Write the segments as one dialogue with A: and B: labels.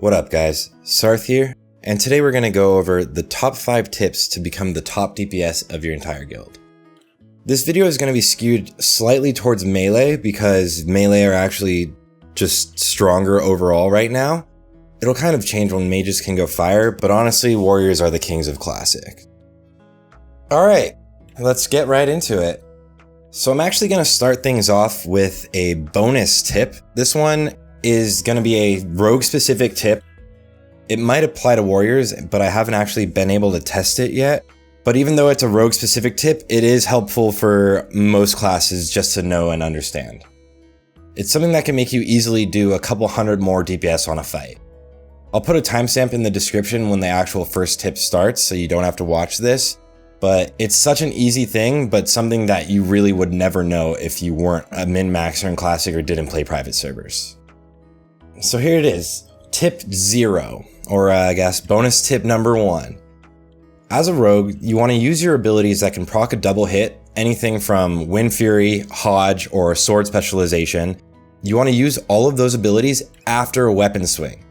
A: What up guys, Sarthe here, and today we're going to go over the top 5 tips to become the top DPS of your entire guild. This video is going to be skewed slightly towards melee because melee are actually just stronger overall right now. It'll kind of change when mages can go fire, but honestly warriors are the kings of classic. Alright, let's get right into it. So I'm actually going to start things off with a bonus tip. This one is going to be a rogue specific tip. It might apply to warriors, but I haven't actually been able to test it yet. But even though it's a rogue specific tip, it is helpful for most classes just to know and understand. It's something that can make you easily do a couple hundred more DPS on a fight. I'll put a timestamp in the description when the actual first tip starts so you don't have to watch this. But it's such an easy thing, but something that you really would never know if you weren't a min-maxer in Classic or didn't play private servers. So here it is, tip 0, or I guess bonus tip number 1. As a rogue, you want to use your abilities that can proc a double hit, anything from Wind Fury, Hodge, or Sword Specialization. You want to use all of those abilities after a weapon swing.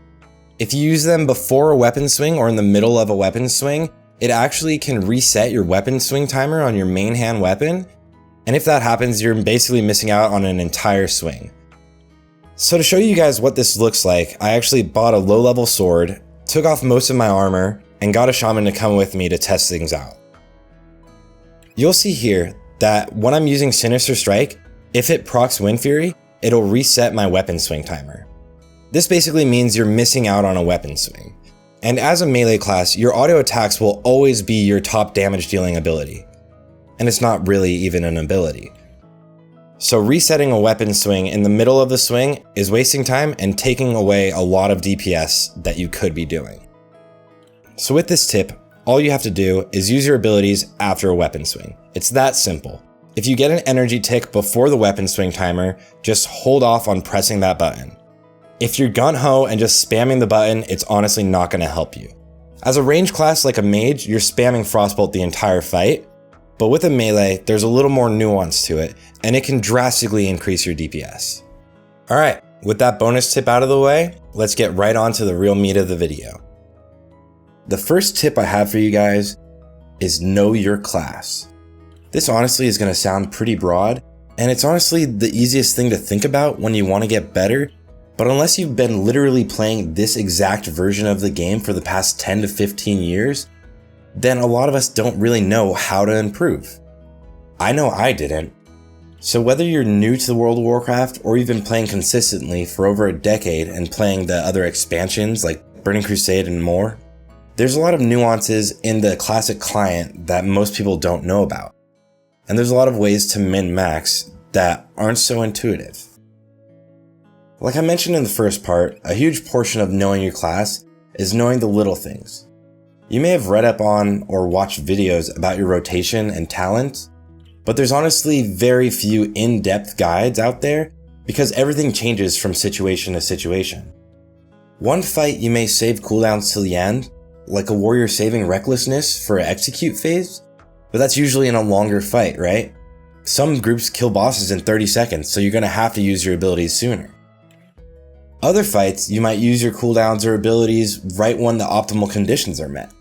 A: If you use them before a weapon swing or in the middle of a weapon swing, it actually can reset your weapon swing timer on your main hand weapon, and if that happens, you're basically missing out on an entire swing. So to show you guys what this looks like, I actually bought a low-level sword, took off most of my armor, and got a shaman to come with me to test things out. You'll see here that when I'm using Sinister Strike, if it procs Wind Fury, it'll reset my weapon swing timer. This basically means you're missing out on a weapon swing. And as a melee class, your auto attacks will always be your top damage dealing ability. And it's not really even an ability. So resetting a weapon swing in the middle of the swing is wasting time and taking away a lot of DPS that you could be doing. So with this tip, all you have to do is use your abilities after a weapon swing. It's that simple. If you get an energy tick before the weapon swing timer, just hold off on pressing that button. If you're gung-ho and just spamming the button, it's honestly not going to help you. As a range class like a mage, you're spamming Frostbolt the entire fight, but with a melee, there's a little more nuance to it, and it can drastically increase your DPS. Alright, with that bonus tip out of the way, let's get right on to the real meat of the video. The first tip I have for you guys is know your class. This honestly is going to sound pretty broad, and it's honestly the easiest thing to think about when you want to get better. But unless you've been literally playing this exact version of the game for the past 10 to 15 years, then a lot of us don't really know how to improve. I know I didn't. So whether you're new to the World of Warcraft or you've been playing consistently for over a decade and playing the other expansions like Burning Crusade and more, there's a lot of nuances in the classic client that most people don't know about. And there's a lot of ways to min-max that aren't so intuitive. Like I mentioned in the first part, a huge portion of knowing your class is knowing the little things. You may have read up on or watched videos about your rotation and talent, but there's honestly very few in-depth guides out there because everything changes from situation to situation. One fight you may save cooldowns till the end, like a warrior saving recklessness for an execute phase, but that's usually in a longer fight, right? Some groups kill bosses in 30 seconds, so you're going to have to use your abilities sooner. Other fights, you might use your cooldowns or abilities right when the optimal conditions are met.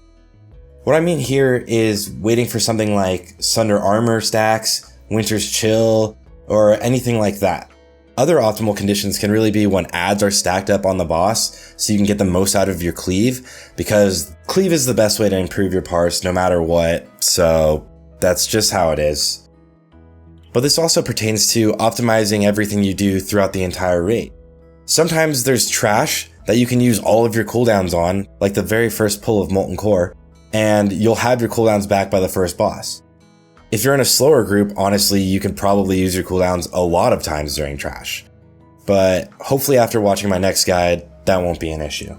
A: What I mean here is waiting for something like Sunder Armor stacks, Winter's Chill, or anything like that. Other optimal conditions can really be when adds are stacked up on the boss so you can get the most out of your cleave, because cleave is the best way to improve your parse no matter what, so that's just how it is. But this also pertains to optimizing everything you do throughout the entire raid. Sometimes there's trash that you can use all of your cooldowns on, like the very first pull of Molten Core, and you'll have your cooldowns back by the first boss. If you're in a slower group, honestly, you can probably use your cooldowns a lot of times during trash. But hopefully after watching my next guide, that won't be an issue.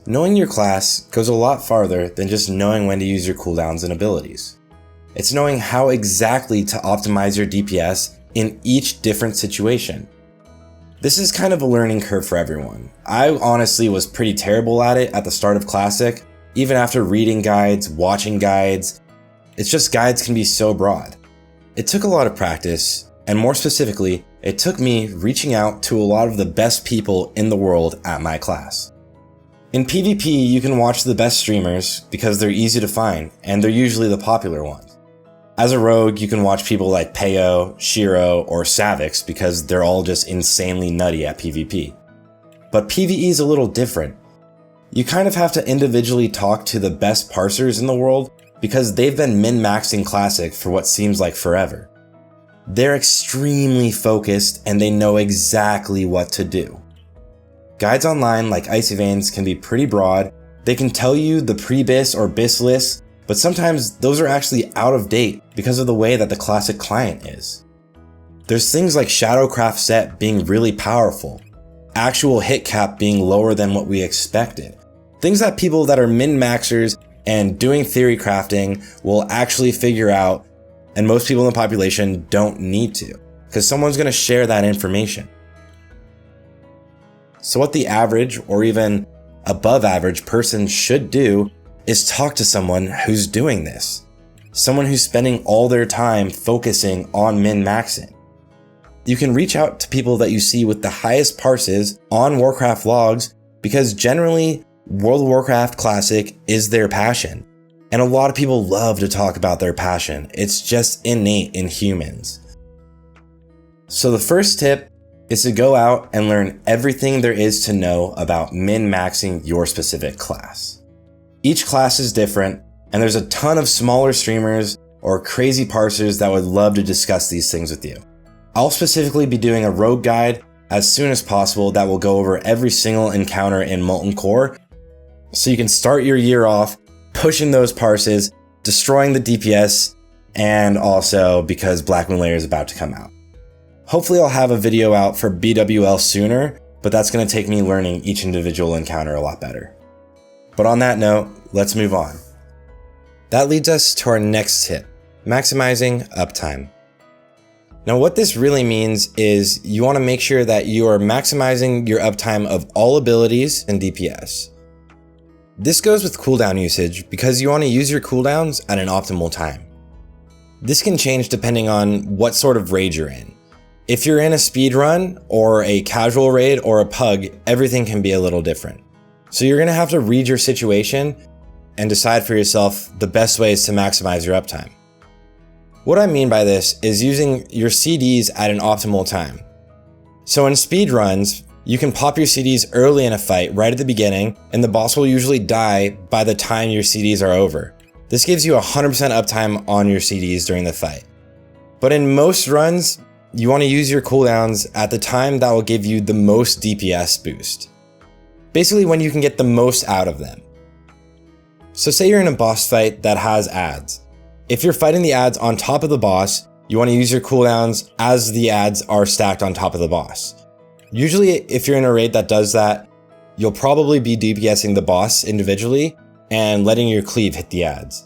A: Knowing your class goes a lot farther than just knowing when to use your cooldowns and abilities. It's knowing how exactly to optimize your DPS in each different situation. This is kind of a learning curve for everyone. I honestly was pretty terrible at it at the start of Classic, even after reading guides, watching guides. It's just guides can be so broad. It took a lot of practice, and more specifically, it took me reaching out to a lot of the best people in the world at my class. In PvP, you can watch the best streamers because they're easy to find, and they're usually the popular ones. As a rogue, you can watch people like Peo, Shiro, or Savix because they're all just insanely nutty at PvP. But PvE is a little different. You kind of have to individually talk to the best parsers in the world because they've been min-maxing Classic for what seems like forever. They're extremely focused and they know exactly what to do. Guides online like Icy Veins can be pretty broad. They can tell you the pre-bis or bis lists, but sometimes those are actually out of date because of the way that the Classic client is. There's things like Shadowcraft set being really powerful, actual hit cap being lower than what we expected. Things that people that are min-maxers and doing theory crafting will actually figure out, and most people in the population don't need to, because someone's going to share that information. So what the average or even above average person should do is talk to someone who's doing this. Someone who's spending all their time focusing on min-maxing. You can reach out to people that you see with the highest parses on Warcraft logs because generally World of Warcraft Classic is their passion. And a lot of people love to talk about their passion. It's just innate in humans. So the first tip is to go out and learn everything there is to know about min-maxing your specific class. Each class is different, and there's a ton of smaller streamers or crazy parsers that would love to discuss these things with you. I'll specifically be doing a rogue guide as soon as possible that will go over every single encounter in Molten Core, so you can start your year off pushing those parses, destroying the DPS, and also because Black Moon Layer is about to come out. Hopefully I'll have a video out for BWL sooner, but that's going to take me learning each individual encounter a lot better. But on that note, let's move on. That leads us to our next tip, maximizing uptime. Now what this really means is you want to make sure that you are maximizing your uptime of all abilities and DPS. This goes with cooldown usage because you want to use your cooldowns at an optimal time. This can change depending on what sort of raid you're in. If you're in a speed run or a casual raid or a pug, everything can be a little different. So you're going to have to read your situation and decide for yourself the best ways to maximize your uptime. What I mean by this is using your CDs at an optimal time. So in speed runs, you can pop your CDs early in a fight right at the beginning, and the boss will usually die by the time your CDs are over. This gives you 100% uptime on your CDs during the fight. But in most runs, you want to use your cooldowns at the time that will give you the most DPS boost. Basically when you can get the most out of them. So say you're in a boss fight that has adds. If you're fighting the adds on top of the boss, you want to use your cooldowns as the adds are stacked on top of the boss. Usually if you're in a raid that does that, you'll probably be DPSing the boss individually and letting your cleave hit the adds.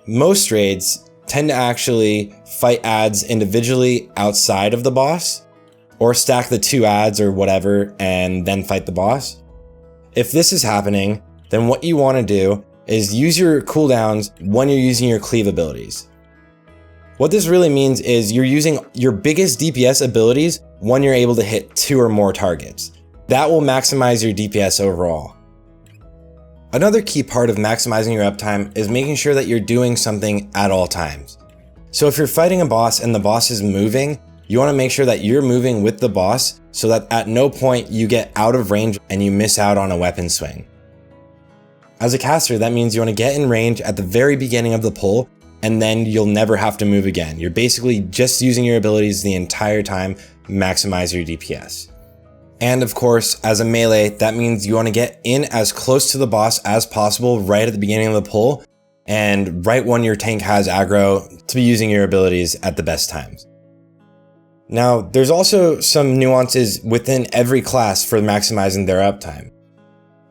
A: Most raids tend to actually fight adds individually outside of the boss, or stack the two adds or whatever and then fight the boss. If this is happening, then what you want to do is use your cooldowns when you're using your cleave abilities. What this really means is you're using your biggest DPS abilities when you're able to hit 2 or more targets. That will maximize your DPS overall. Another key part of maximizing your uptime is making sure that you're doing something at all times. So if you're fighting a boss and the boss is moving, you want to make sure that you're moving with the boss so that at no point you get out of range and you miss out on a weapon swing. As a caster, that means you want to get in range at the very beginning of the pull, and then you'll never have to move again. You're basically just using your abilities the entire time, maximize your DPS. And of course, as a melee, that means you want to get in as close to the boss as possible right at the beginning of the pull, and right when your tank has aggro to be using your abilities at the best times. Now, there's also some nuances within every class for maximizing their uptime.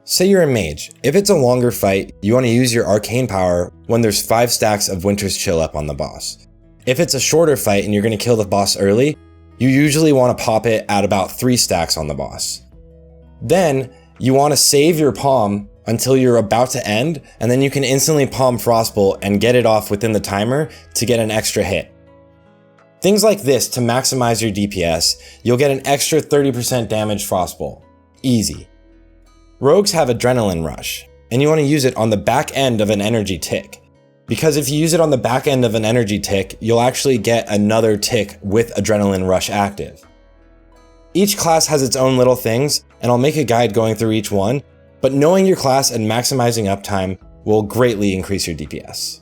A: Say you're a mage. If it's a longer fight, you want to use your arcane power when there's 5 stacks of Winter's Chill up on the boss. If it's a shorter fight and you're going to kill the boss early, you usually want to pop it at about 3 stacks on the boss. Then, you want to save your palm until you're about to end, and then you can instantly palm Frostbolt and get it off within the timer to get an extra hit. Things like this to maximize your DPS, you'll get an extra 30% damage frostbolt. Easy. Rogues have adrenaline rush, and you want to use it on the back end of an energy tick. Because if you use it on the back end of an energy tick, you'll actually get another tick with adrenaline rush active. Each class has its own little things, and I'll make a guide going through each one, but knowing your class and maximizing uptime will greatly increase your DPS.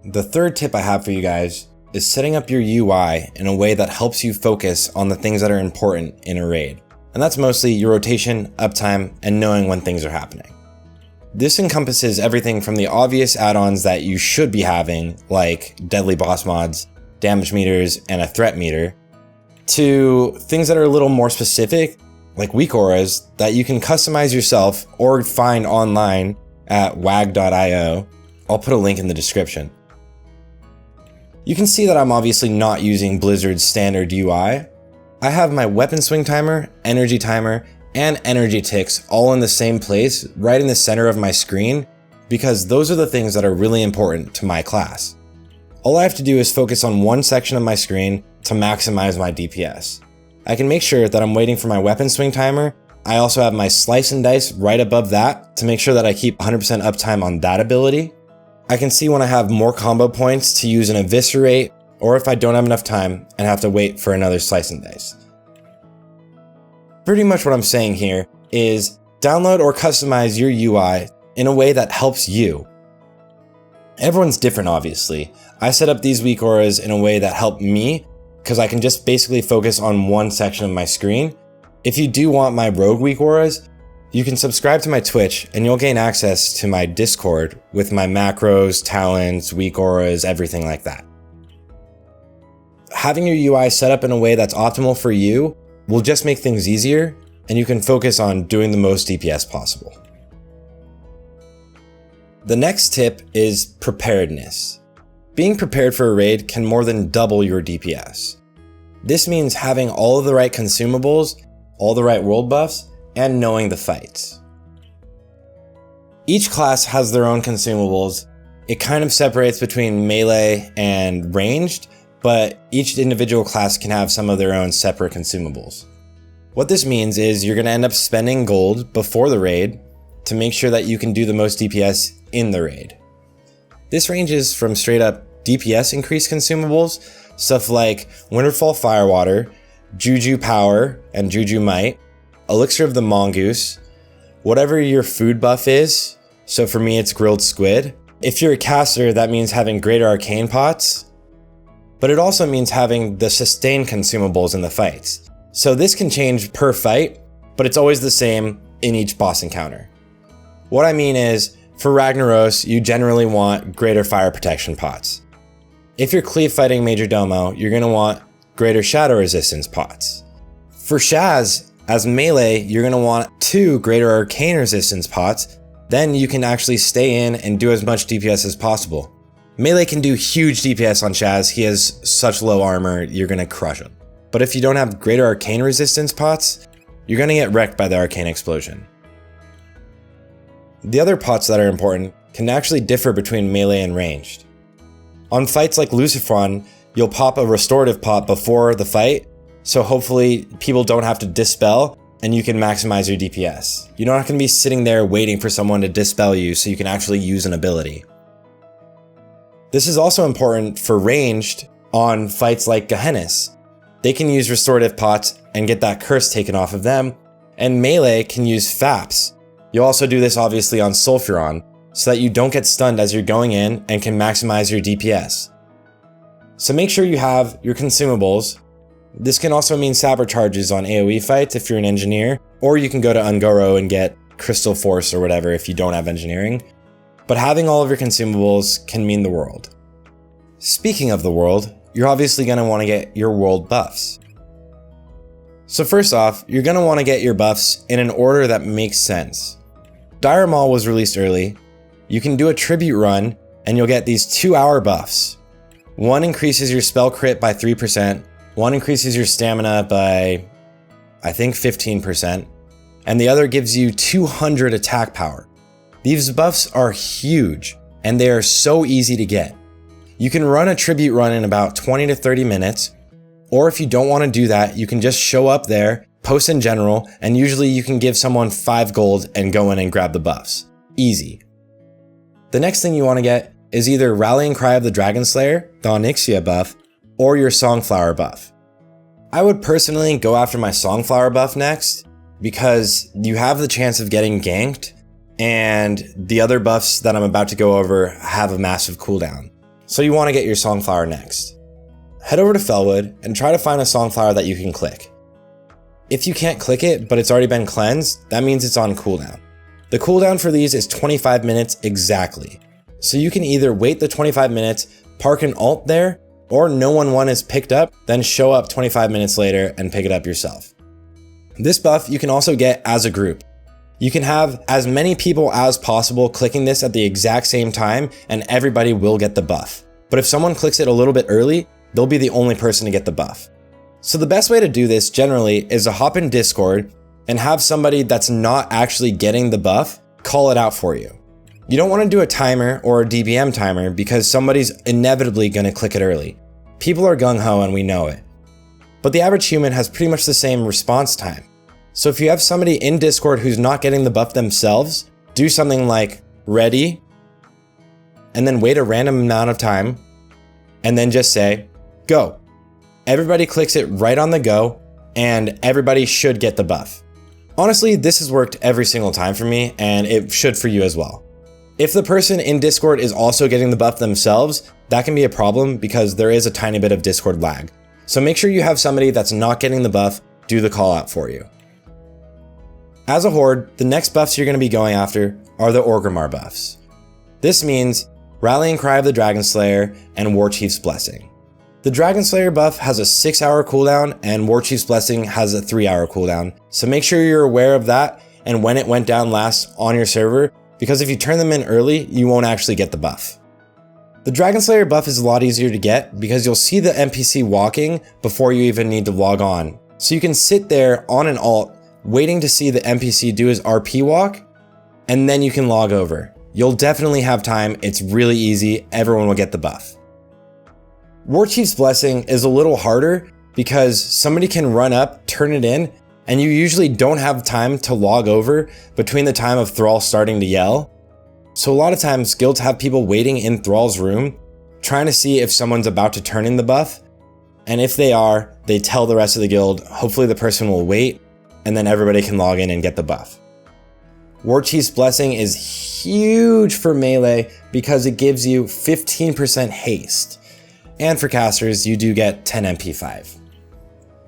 A: The third tip I have for you guys is setting up your UI in a way that helps you focus on the things that are important in a raid. And that's mostly your rotation, uptime, and knowing when things are happening. This encompasses everything from the obvious add-ons that you should be having, like deadly boss mods, damage meters, and a threat meter, to things that are a little more specific, like weak auras, that you can customize yourself or find online at wayyyy.io. I'll put a link in the description. You can see that I'm obviously not using Blizzard's standard UI. I have my weapon swing timer, energy timer, and energy ticks all in the same place, right in the center of my screen, because those are the things that are really important to my class. All I have to do is focus on one section of my screen to maximize my DPS. I can make sure that I'm waiting for my weapon swing timer. I also have my slice and dice right above that to make sure that I keep 100% uptime on that ability. I can see when I have more combo points to use an eviscerate, or if I don't have enough time and have to wait for another slice and dice. Pretty much what I'm saying here is download or customize your UI in a way that helps you. Everyone's different, obviously. I set up these weak auras in a way that help me because I can just basically focus on one section of my screen. If you do want my rogue weak auras, you can subscribe to my Twitch and you'll gain access to my Discord with my macros, talents, weak auras, everything like that. Having your UI set up in a way that's optimal for you will just make things easier, and you can focus on doing the most DPS possible. The next tip is preparedness. Being prepared for a raid can more than double your DPS. This means having all of the right consumables, all the right world buffs, and knowing the fights. Each class has their own consumables. It kind of separates between melee and ranged, but each individual class can have some of their own separate consumables. What this means is you're going to end up spending gold before the raid to make sure that you can do the most DPS in the raid. This ranges from straight up DPS increased consumables, stuff like Winterfall Firewater, Juju Power and Juju Might, Elixir of the Mongoose, whatever your food buff is. So for me, it's grilled squid. If you're a caster, that means having greater arcane pots, but it also means having the sustained consumables in the fights. So this can change per fight, but it's always the same in each boss encounter. What I mean is, for Ragnaros, you generally want greater fire protection pots. If you're cleave fighting Major Domo, you're going to want greater shadow resistance pots. For Shaz, as melee, you're going to want 2 greater arcane resistance pots, then you can actually stay in and do as much DPS as possible. Melee can do huge DPS on Shaz, he has such low armor, you're going to crush him. But if you don't have greater arcane resistance pots, you're going to get wrecked by the arcane explosion. The other pots that are important can actually differ between melee and ranged. On fights like Lucifron, you'll pop a restorative pot before the fight, so hopefully people don't have to dispel and you can maximize your DPS. You're not going to be sitting there waiting for someone to dispel you so you can actually use an ability. This is also important for ranged on fights like Gehennis. They can use restorative pots and get that curse taken off of them, and melee can use FAPs. You'll also do this obviously on Sulfuron, so that you don't get stunned as you're going in and can maximize your DPS. So make sure you have your consumables. This can also mean saber charges on AoE fights if you're an engineer, or you can go to Ungoro and get Crystal Force or whatever if you don't have engineering. But having all of your consumables can mean the world. Speaking of the world, you're obviously going to want to get your world buffs. So first off, you're going to want to get your buffs in an order that makes sense. Dire Maul was released early. You can do a tribute run and you'll get these 2-hour buffs. One increases your spell crit by 3%, one increases your stamina by, I think, 15%, and the other gives you 200 attack power. These buffs are huge, and they are so easy to get. You can run a tribute run in about 20 to 30 minutes, or if you don't want to do that, you can just show up there, post in general, and usually you can give someone 5 gold and go in and grab the buffs. Easy. The next thing you want to get is either Rallying Cry of the Dragon Slayer, the Onyxia buff, or your Songflower buff. I would personally go after my Songflower buff next, because you have the chance of getting ganked, and the other buffs that I'm about to go over have a massive cooldown. So you want to get your Songflower next. Head over to Felwood and try to find a Songflower that you can click. If you can't click it, but it's already been cleansed, that means it's on cooldown. The cooldown for these is 25 minutes exactly. So you can either wait the 25 minutes, park an alt there, or no one is picked up, then show up 25 minutes later and pick it up yourself. This buff you can also get as a group. You can have as many people as possible clicking this at the exact same time and everybody will get the buff. But if someone clicks it a little bit early, they'll be the only person to get the buff. So the best way to do this generally is to hop in Discord and have somebody that's not actually getting the buff call it out for you. You don't want to do a timer or a DBM timer because somebody's inevitably going to click it early. People are gung-ho and we know it. But the average human has pretty much the same response time. So if you have somebody in Discord who's not getting the buff themselves, do something like ready, and then wait a random amount of time, and then just say, go. Everybody clicks it right on the go, and everybody should get the buff. Honestly, this has worked every single time for me, and it should for you as well. If the person in Discord is also getting the buff themselves, that can be a problem because there is a tiny bit of Discord lag. So make sure you have somebody that's not getting the buff do the call out for you. As a horde, the next buffs you're going to be going after are the Orgrimmar buffs. This means Rallying Cry of the Dragon Slayer and Warchief's Blessing. The Dragon Slayer buff has a 6-hour cooldown and Warchief's Blessing has a 3-hour cooldown, so make sure you're aware of that and when it went down last on your server, because if you turn them in early, you won't actually get the buff. The Dragon Slayer buff is a lot easier to get because you'll see the NPC walking before you even need to log on. So you can sit there on an alt waiting to see the NPC do his RP walk, and then you can log over. You'll definitely have time, it's really easy, everyone will get the buff. Warchief's Blessing is a little harder because somebody can run up, turn it in, and you usually don't have time to log over between the time of Thrall starting to yell. So a lot of times guilds have people waiting in Thrall's room, trying to see if someone's about to turn in the buff, and if they are, they tell the rest of the guild, hopefully the person will wait, and then everybody can log in and get the buff. Warchief's Blessing is huge for melee because it gives you 15% haste. And for casters, you do get 10 MP5.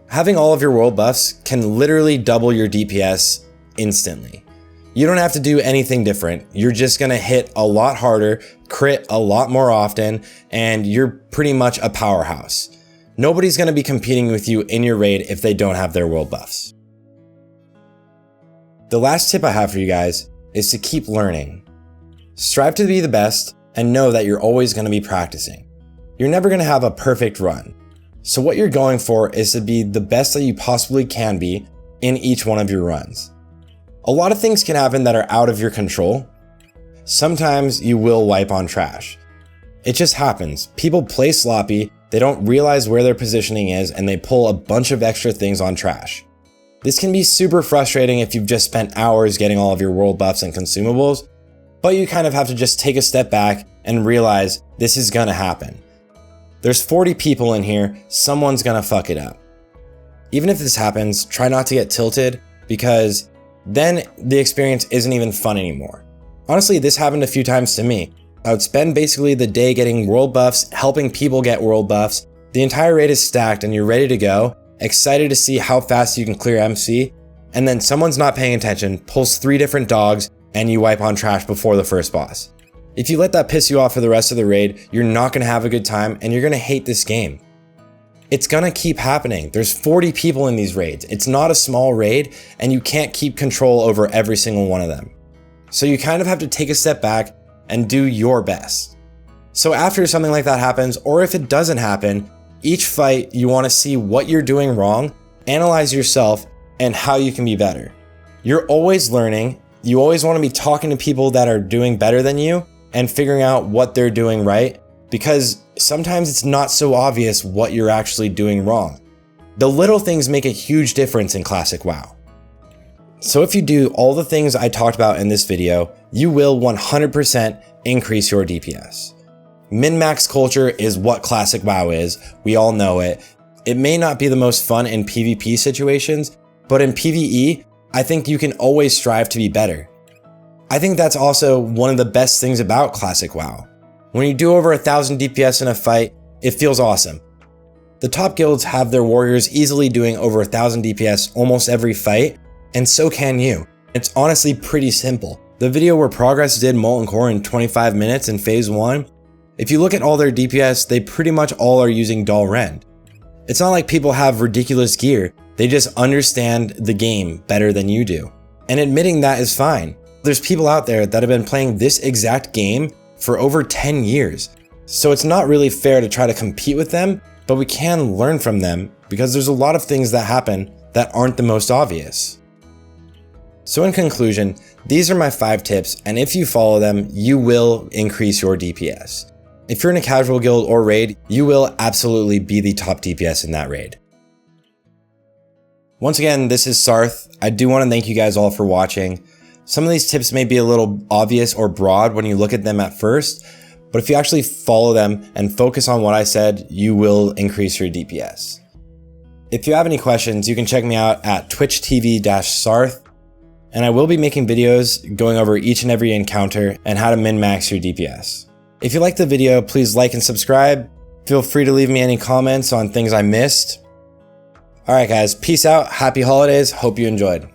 A: Having all of your world buffs can literally double your DPS instantly. You don't have to do anything different. You're just gonna hit a lot harder, crit a lot more often, and you're pretty much a powerhouse. Nobody's gonna be competing with you in your raid if they don't have their world buffs. The last tip I have for you guys is to keep learning. Strive to be the best and know that you're always going to be practicing. You're never going to have a perfect run. So what you're going for is to be the best that you possibly can be in each one of your runs. A lot of things can happen that are out of your control. Sometimes you will wipe on trash. It just happens. People play sloppy, they don't realize where their positioning is, and they pull a bunch of extra things on trash. This can be super frustrating if you've just spent hours getting all of your world buffs and consumables, but you kind of have to just take a step back and realize this is gonna happen. There's 40 people in here, someone's gonna fuck it up. Even if this happens, try not to get tilted because then the experience isn't even fun anymore. Honestly, this happened a few times to me. I would spend basically the day getting world buffs, helping people get world buffs. The entire raid is stacked and you're ready to go, excited to see how fast you can clear MC, and then someone's not paying attention, pulls 3 different dogs, and you wipe on trash before the first boss. If you let that piss you off for the rest of the raid, you're not gonna have a good time and you're gonna hate this game. It's gonna keep happening. There's 40 people in these raids. It's not a small raid and you can't keep control over every single one of them. So you kind of have to take a step back and do your best. So after something like that happens, or if it doesn't happen, each fight you want to see what you're doing wrong, analyze yourself, and how you can be better. You're always learning. You always want to be talking to people that are doing better than you and figuring out what they're doing right, because sometimes it's not so obvious what you're actually doing wrong. The little things make a huge difference in Classic WoW. So if you do all the things I talked about in this video, you will 100% increase your DPS. Min-max culture is what Classic WoW is, we all know it. It may not be the most fun in PvP situations, but in PvE, I think you can always strive to be better. I think that's also one of the best things about Classic WoW. When you do over 1000 DPS in a fight, it feels awesome. The top guilds have their warriors easily doing over 1000 DPS almost every fight, and so can you. It's honestly pretty simple. The video where Progress did Molten Core in 25 minutes in Phase 1, if you look at all their DPS, they pretty much all are using Dal Rend. It's not like people have ridiculous gear, they just understand the game better than you do. And admitting that is fine. There's people out there that have been playing this exact game for over 10 years. So it's not really fair to try to compete with them, but we can learn from them because there's a lot of things that happen that aren't the most obvious. So in conclusion, these are my 5 tips, and if you follow them, you will increase your DPS. If you're in a casual guild or raid, you will absolutely be the top DPS in that raid. Once again, this is Sarthe. I do want to thank you guys all for watching. Some of these tips may be a little obvious or broad when you look at them at first, but if you actually follow them and focus on what I said, you will increase your DPS. If you have any questions, you can check me out at twitch.tv/Sarthe, and I will be making videos going over each and every encounter and how to min-max your DPS. If you liked the video, please like and subscribe. Feel free to leave me any comments on things I missed. Alright guys, peace out, happy holidays, hope you enjoyed.